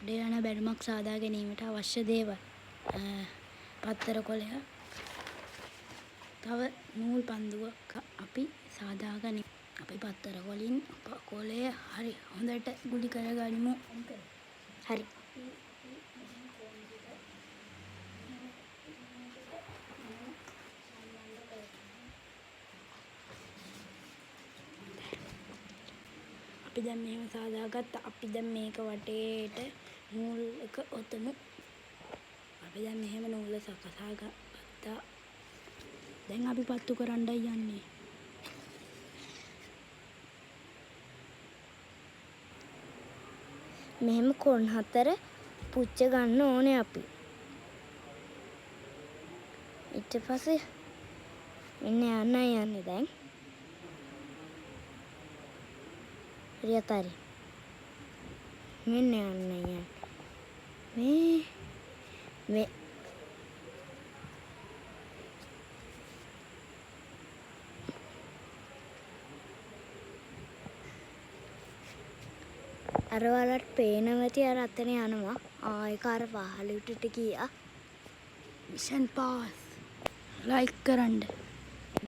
උඩේ යන බැලුමක් සාදා ගැනීමට අවශ්‍ය දේවල්. පත්තර කොලය. තව නූල් පන්දුවක් අපි සාදා ගනිමු. අපි පත්තර වලින් කොලය හරි හොඳට ගුලි කරගනිමු. හරි. අපි දැන් මෙහෙම සාදාගත්තා. අපි දැන් මේක වටේට නූල් එක ඔතමු. අපි දැන් මෙහෙම නූල සකසා ගත්තා. දැන් අපි පත්තු කරන්නයි යන්නේ. මෙහෙම කොන් හතර පුච්ච ගන්න ඕනේ අපි. ඊට පස්සේ මෙන්න යන්නේ දැන්. හරියටරි. මෙන්න යන්නේ. මේ අර වලට පේනවති අර අතන යනවා. ඒක අර පහළට ගියා. Mission pass. ලයික් කරන්න.